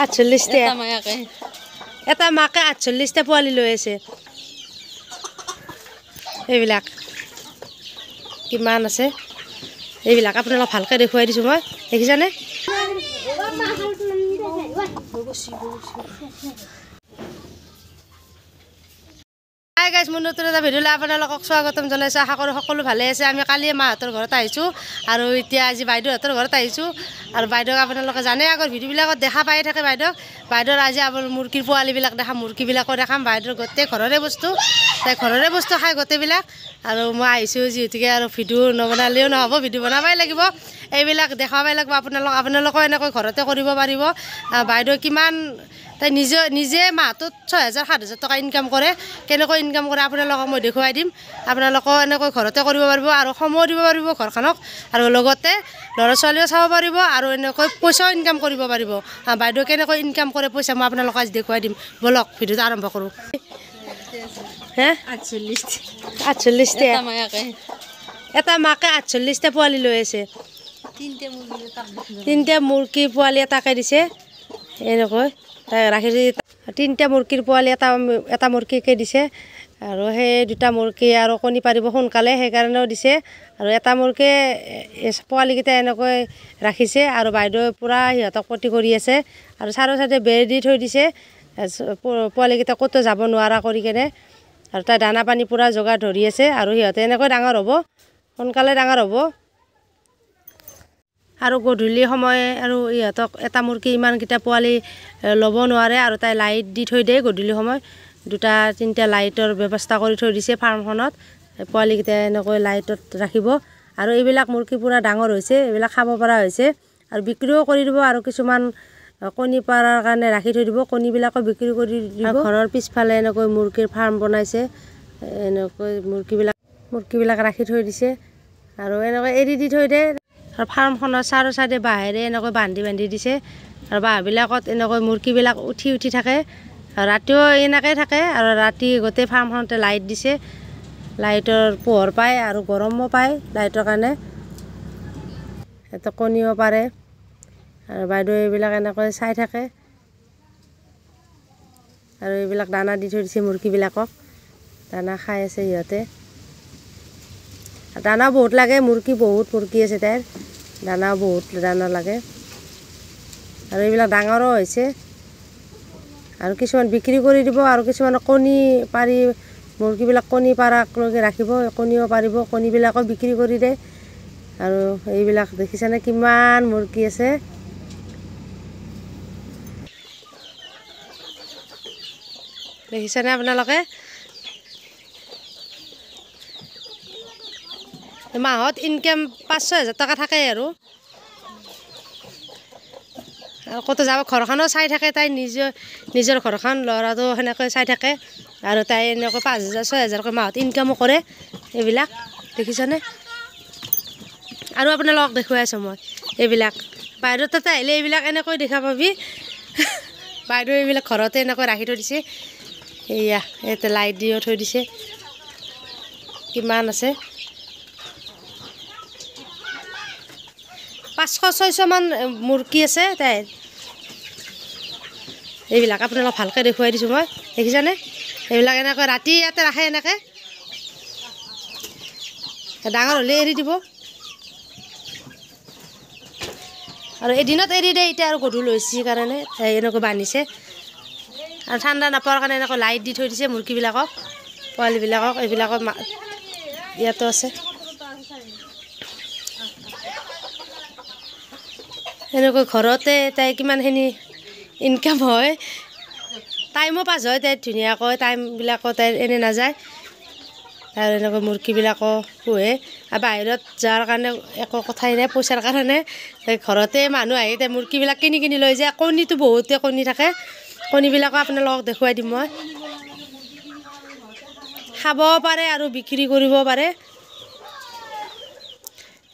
48টা এটা মাকে 48টা পোৱালি লৈ আছে এইবিলাক কিমান আছে এইবিলাক আপোনালোক ভালকৈ দেখুৱাই দিছোঁ মই দেখিছানে হাই গাইজ মোৰ নতুন এটা ভিডিঅ'লৈ আপোনালোকক স্বাগতম জনাইছোঁ আশা কৰোঁ সকলো ভালে আছে আমি কালি মাহঁতৰ ঘৰত আহিছোঁ আৰু এতিয়া আজি বাইদেউহঁতৰ ঘৰত আহিছোঁ আৰু বাইদেউক আপোনালোকে জানে আগৰ ভিডিঅ'বিলাকত দেখা পাই থাকে বাইদেউৰ আজি আমাৰ মুৰ্গীৰ পোৱালিবিলাক দেখাম মুৰ্গীবিলাকো দেখাম বাইদেউৰ গোটেই ঘৰৰে বস্তু তাই ঘৰৰে বস্তু খাই গোটেইবিলাক আৰু মই আহিছোঁ যিহেতুকে আৰু ভিডিঅ' নবনালেও নহ'ব ভিডিঅ' বনাবই লাগিব এইবিলাক দেখাবই লাগিব আপোনালোকেও এনেকৈ ঘৰতে কৰিব পাৰিব বাইদেউ কিমান তাই নিজে মাহটোত 6,000-7,000 টকা ইনকাম কৰে কেনেকৈ ইনকাম কৰে আপোনালোকক মই দেখুৱাই দিম আপোনালোকেও এনেকৈ ঘৰতে কৰিব পাৰিব আৰু সময় দিব পাৰিব ঘৰখনক আৰু লগতে ল'ৰা ছোৱালীও চাব পাৰিব আৰু এনেকৈ পইচাও ইনকাম কৰিব পাৰিব বাইদেউ কেনেকৈ ইনকাম কৰে পইচা মই আপোনালোকক আজি দেখুৱাই দিম বলক ভিডিঅ'টো আৰম্ভ কৰোঁ হে 48টা এটা মাকে 48টা পোৱালি লৈ আছে 3টা মুৰ্গী পোৱালি এটাকে দিছে এনেকৈ ৰাখিছে 3টা মুৰ্গীৰ পোৱালি এটা মুৰ্গীকে দিছে আৰু সেই 2টা মুৰ্গী আৰু কণী পাৰিব সোনকালে সেইকাৰণেও দিছে আৰু এটা মুৰ্গী পোৱালিকেইটা এনেকৈ ৰাখিছে আৰু বাইদেৱে পূৰা সিহঁতক পতি কৰি আছে আৰু চাৰো চাইডে বেৰ দি থৈ দিছে পোৱালিকেইটা ক'তো যাব নোৱাৰা কৰি কেনে আৰু তাই দানা পানী পূৰা যোগাৰ ধৰি আছে আৰু সিহঁতে এনেকৈ ডাঙৰ হ'ব সোনকালে ডাঙৰ হ'ব আৰু গধূলি সময় আৰু ইহঁতক এটা মুৰ্গী ইমানকেইটা পোৱালি ল'ব নোৱাৰে আৰু তাই লাইট দি থৈ দিয়ে গধূলি সময় 2-3টা লাইটৰ ব্যৱস্থা কৰি থৈ দিছে ফাৰ্মখনত পোৱালিকেইটা এনেকৈ লাইটত ৰাখিব আৰু এইবিলাক মুৰ্গী পূৰা ডাঙৰ হৈছে এইবিলাক খাব পৰা হৈছে আৰু বিক্ৰীও কৰি দিব আৰু কিছুমান কণী পৰাৰ কাৰণে ৰাখি থৈ দিব কণীবিলাকো বিক্ৰী কৰি দিব ঘৰৰ পিছফালে এনেকৈ মুৰ্গীৰ ফাৰ্ম বনাইছে এনেকৈ মুৰ্গীবিলাক ৰাখি থৈ দিছে আৰু এনেকৈ এৰি দি থৈ দিয়ে আৰু ফাৰ্মখনৰ চাৰো চাইডে বাঁহেৰে এনেকৈ বান্ধি দিছে আৰু বাঁহবিলাকত এনেকৈ মুৰ্গীবিলাক উঠি থাকে আৰু ৰাতিও এনেকৈ থাকে আৰু ৰাতি গোটেই ফাৰ্মখনতে লাইট দিছে লাইটৰ পোহৰ পায় আৰু গৰমো পায় লাইটৰ কাৰণে সিহঁতে কণীও পাৰে আৰু বাইদেউ এইবিলাক এনেকৈ চাই থাকে আৰু এইবিলাক দানা দি থৈ দিছে মুৰ্গীবিলাকক দানা খাই আছে সিহঁতে দানা বহুত লাগে বহুত মুৰ্গী আছে তাইৰ দানাও বহুত দানা লাগে আৰু এইবিলাক ডাঙৰো হৈছে আৰু কিছুমান বিক্ৰী কৰি দিব আৰু কিছুমান কণী পাৰি মুৰ্গীবিলাক কণী পাৰাকলৈকে ৰাখিব কণীও পাৰিব কণীবিলাকো বিক্ৰী কৰি দিয়ে আৰু এইবিলাক দেখিছেনে কিমান মুৰ্গী আছে দেখিছেনে আপোনালোকে মাহত ইনকাম 5-6 হাজাৰ টকা থাকে আৰু ক'তো যাব ঘৰখনো চাই থাকে তাই নিজৰ ঘৰখন ল'ৰাটো সেনেকৈ চাই থাকে আৰু তাই এনেকৈ 5,000-6,000 হাজাৰকৈ মাহত ইনকামো কৰে এইবিলাক দেখিছানে আৰু আপোনালোকক দেখুৱাই আছোঁ মই এইবিলাক বাইদেউ তাতে আহিলে এইবিলাক এনেকৈ দেখা পাবি বাইদেউ এইবিলাক ঘৰতে এনেকৈ ৰাখি থৈ দিছে এয়া ইয়াতে লাইট দিও থৈ দিছে কিমান আছে 500-600 মান মুৰ্গী আছে তাইৰ এইবিলাক আপোনালোক ভালকৈ দেখুৱাই দিছোঁ মই দেখিছানে এইবিলাক এনেকৈ ৰাতি ইয়াতে ৰাখে এনেকৈ ডাঙৰ হ'লে এৰি দিব আৰু এদিনত এৰি দিয়ে এতিয়া আৰু গধূলি হৈছে কাৰণে এনেকৈ বান্ধিছে আৰু ঠাণ্ডা নাপাৱাৰ কাৰণে এনেকৈ লাইট দি থৈ দিছে মুৰ্গীবিলাকক পোৱালিবিলাকক এইবিলাকৰ ইয়াতো আছে এনেকৈ ঘৰতে তাই কিমানখিনি ইনকাম হয় টাইমো পাছ হয় তাই ধুনীয়াকৈ টাইমবিলাকো তাই এনে নাযায় আৰু এনেকৈ মুৰ্গীবিলাকো পোহে আৰু বাহিৰত যোৱাৰ কাৰণে একো কথাই নাই পইচাৰ কাৰণে ঘৰতে মানুহ আহি তাই মুৰ্গীবিলাক কিনি লৈ যায় কণীটো বহুতে কণী থাকে কণীবিলাকো আপোনালোকক দেখুৱাই দিম মই খাবও পাৰে আৰু বিক্ৰী কৰিব পাৰে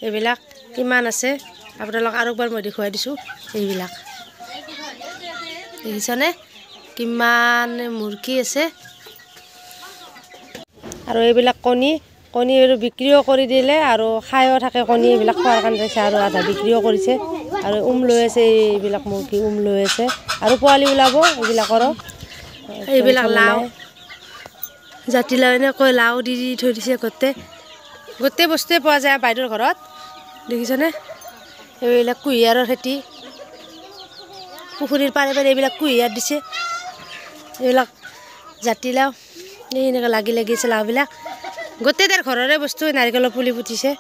এইবিলাক কিমান আছে আপোনালোক আৰু একবাৰ মই দেখুৱাই দিছোঁ এইবিলাক দেখিছানে কিমান মুৰ্গী আছে আৰু এইবিলাক কণী বিক্ৰীও কৰি দিলে আৰু খায়ো থাকে কণী এইবিলাক খোৱাৰ কাৰণে দিছে আৰু আধা বিক্ৰীও কৰিছে আৰু লৈ আছে এইবিলাক মুৰ্গী লৈ আছে আৰু পোৱালি ওলাব এইবিলাকৰো এইবিলাক লাও জাতিলাও এনেকৈ লাও দি থৈ দিছে গোটেই বস্তুৱে পোৱা যায় বাইদেউৰ ঘৰত দেখিছেনে এইবিলাক কুঁহিয়াৰৰ খেতি পুখুৰীৰ পাৰে এইবিলাক কুঁহিয়াৰ দিছে এইবিলাক জাতিলাও এই এনেকৈ লাগি আছে লাওবিলাক গোটেই তাৰ ঘৰৰে বস্তু নাৰিকলৰ পুলি পুতিছে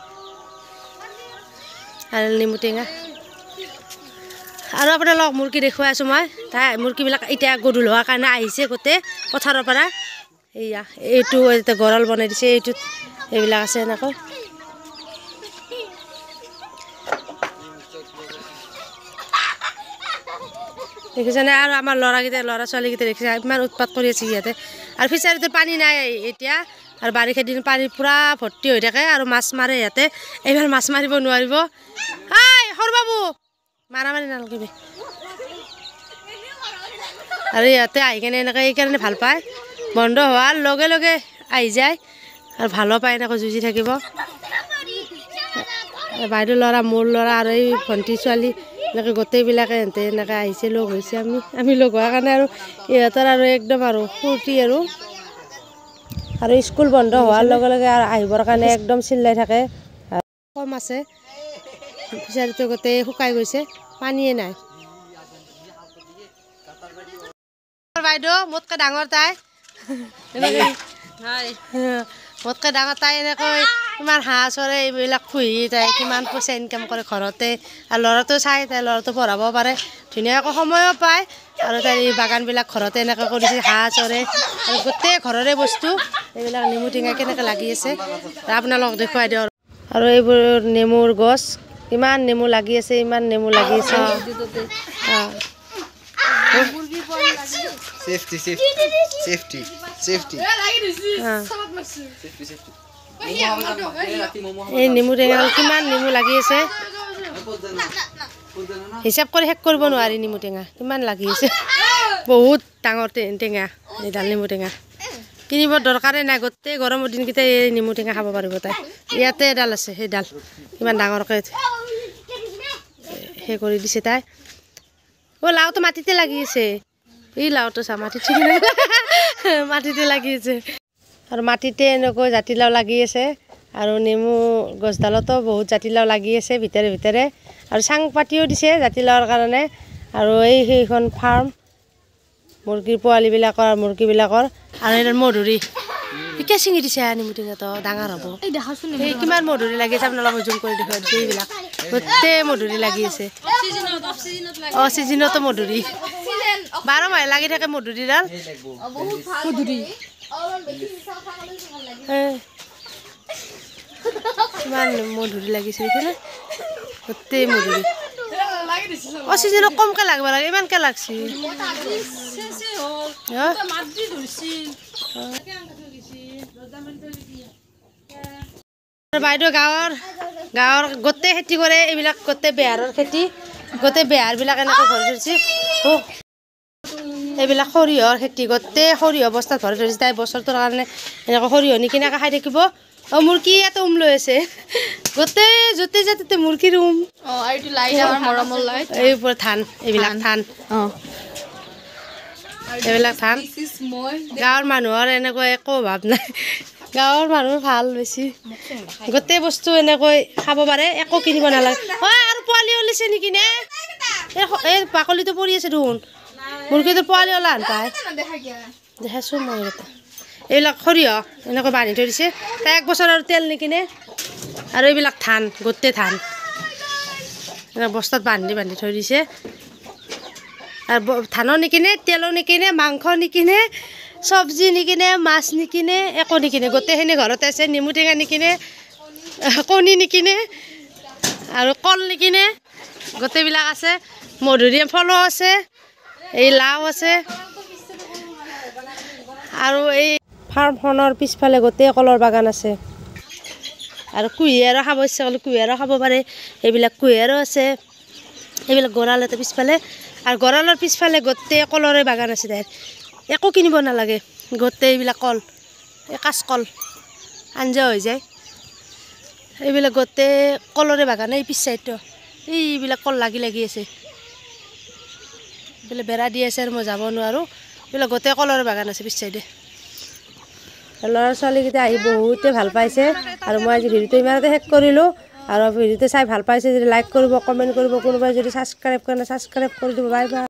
আৰু নেমু টেঙা আৰু আপোনালোকক মুৰ্গী দেখুৱাই আছোঁ মই তাই মুৰ্গীবিলাক এতিয়া গধূলি হোৱাৰ কাৰণে আহিছে গোটেই পথাৰৰ পৰা এইয়া এইটো এতিয়া গঁৰাল বনাই দিছে এইটোত এইবিলাক আছে এনেকৈ দেখিছেনে আৰু আমাৰ ল'ৰা ছোৱালীকেইটা দেখিছে ইমান উৎপাত কৰি আছে সিহঁতে আৰু ফিচাৰীটোত পানী নাই এতিয়া আৰু বাৰিষা দিন পানী পূৰা ভৰ্তি হৈ থাকে আৰু মাছ মাৰে সিহঁতে এইবাৰ মাছ মাৰিব নোৱাৰিব সৰু বাবু মাৰি নালাগিবি আৰু ইয়াতে আহি কেনে এনেকৈ এইকাৰণে ভাল পায় বন্ধ হোৱাৰ লগে লগে আহি যায় আৰু ভালো পায় এনেকৈ যুঁজি থাকিব বাইদেউ ল'ৰা মোৰ ল'ৰা আৰু এই ভণ্টি ছোৱালী এনেকৈ গোটেইবিলাকে সিহঁতে এনেকৈ আহিছে লগ হৈছে আমি লগ হোৱাৰ কাৰণে আৰু ইহঁতৰ আৰু একদম আৰু ফূৰ্তি আৰু স্কুল বন্ধ হোৱাৰ লগে লগে আৰু আহিবৰ কাৰণে একদম চিল্লাই থাকে কম আছে ফিচাৰীটো গোটেই শুকাই গৈছে পানীয়ে নাই বাইদেউ মোতকৈ ডাঙৰ তাই মোতকৈ ডাঙৰ তাই এনেকৈ ইমান হাঁহ চৰে এইবিলাক পুহি তাই কিমান পইচা ইনকাম কৰে ঘৰতে আৰু ল'ৰাটো চাই তাই ল'ৰাটো পঢ়াব পাৰে ধুনীয়াকৈ সময়ো পায় আৰু তাই বাগানবিলাক ঘৰতে এনেকৈ কৰিছে হাঁহ চৰে আৰু গোটেই ঘৰৰে বস্তু এইবিলাক নেমু টেঙা কেনেকৈ লাগি আছে আপোনালোকক দেখুৱাই দিওঁ আৰু এইবোৰ নেমুৰ গছ ইমান নেমু লাগি আছে ইমান নেমু লাগি আছে এই নেমু টেঙা কিমান নেমু লাগি আছে হিচাপ কৰি শেষ কৰিব নোৱাৰি নেমু টেঙা কিমান লাগি আছে বহুত ডাঙৰ টেঙা এইডাল নেমু টেঙা কিনিব দৰকাৰে নাই গোটেই গৰমৰ দিনকেইটা এই নেমু টেঙা খাব পাৰিব তাই ইয়াতে এডাল আছে সেইডাল ইমান ডাঙৰকৈ সেই কৰি দিছে তাই লাওটো মাটিতে লাগি আছে এই লাওটো চা মাটিতে লাগি আছে আৰু মাটিতে এনেকৈ জাতিলাও লাগি আছে আৰু নেমু গছডালতো বহুত জাতিলাও লাগি আছে ভিতৰে ভিতৰে আৰু চাং পাতিও দিছে জাতিলাওৰ কাৰণে আৰু সেইখন ফাৰ্ম মুৰ্গীৰ পোৱালিবিলাকৰ মুৰ্গীবিলাকৰ আৰু এডাল মধুৰি এতিয়া ছিঙি দিছে নেমু টেঙাটো ডাঙৰ হ'ব এই কিমান মধুৰি লাগি আছে আপোনালোকক জুম কৰি দেখুৱাই দিছে এইবিলাক গোটেই মধুৰি লাগি আছে ছিজনতো মধুৰি 12 মাহে লাগি থাকে মধুৰিডাল কিমান মধুৰি লাগিছে দেখিলে গোটেই মধুৰি ছিজনত কমকৈ লাগিব লাগে ইমানকৈ লাগছে বাইদেউ গাঁৱৰ গোটেই খেতি কৰে এইবিলাক গোটেই বেহাৰৰ খেতি গোটেই বেহাৰবিলাক এনেকৈ ভৰি ধৰিছে এইবিলাক সৰিয়হৰ খেতি গোটেই সৰিয়হ বস্তাত ভৰি ধৰিছে তাই বছৰটোৰ কাৰণে এনেকৈ সৰিয়হ নিকিনাকৈ খাই থাকিব মুৰ্গী ইয়াতে লৈ আছে গোটেই য'তে যাতে মুৰ্গীৰ এইবোৰ ধান এইবিলাক ধান গাঁৱৰ মানুহৰ এনেকৈ একো অভাৱ নাই গাঁৱৰ মানুহ ভাল বেছি গোটেই বস্তু এনেকৈ খাব পাৰে একো কিনিব নালাগে আৰু পোৱালি ওলাইছে নেকি নে এই বাকলিটো পৰি আছে দেখোন মুৰ্গীটোৰ পোৱালি ওলা পায় দেখাইছোঁ মই এইবিলাক সৰিয়হ এনেকৈ বান্ধি থৈ দিছে তাই 1 বছৰ আৰু তেল নিকিনে আৰু এইবিলাক ধান গোটেই ধান বস্তাত বান্ধি থৈ দিছে আৰু ধানো নিকিনে তেলো নিকিনে মাংস নিকিনে চব্জি নিকিনে মাছ নিকিনে একো নিকিনে গোটেইখিনি ঘৰতে আছে নেমু টেঙা নিকিনে কণী নিকিনে আৰু কল নিকিনে গোটেইবিলাক আছে মধুৰিআম ফলো আছে এই লাও আছে আৰু এই ফাৰ্মখনৰ পিছফালে গোটেই কলৰ বাগান আছে আৰু কুঁহিয়াৰো খাব ইচ্ছা কৰিলে কুঁহিয়াৰো খাব পাৰে এইবিলাক কুঁহিয়াৰো আছে এইবিলাক গঁৰাল এটা পিছফালে আৰু গঁৰালৰ পিছফালে গোটেই কলৰে বাগান আছে তাইৰ একো কিনিব নালাগে গোটেই এইবিলাক কল এই কাঁচকল আঞ্জা হৈ যায় এইবিলাক গোটেই কলৰে বাগান এই পিছ চাইডটো এইবিলাক কল লাগি লাগি আছে এইফালে বেৰা দি আছে আৰু মই যাব নোৱাৰোঁ এইবিলাক গোটেই কলৰ বাগান আছে পিছ চাইডে ল'ৰা ছোৱালীকেইটা আহি বহুতে ভাল পাইছে আৰু মই আজি ভিডিঅ'টো ইমানতে শেষ কৰিলোঁ আৰু ভিডিঅ'টো চাই ভাল পাইছে যদি লাইক কৰিব কমেণ্ট কৰিব কোনোবাই যদি ছাবস্ক্ৰাইব কৰে ছাবস্ক্ৰাইব কৰি দিব বাই বাই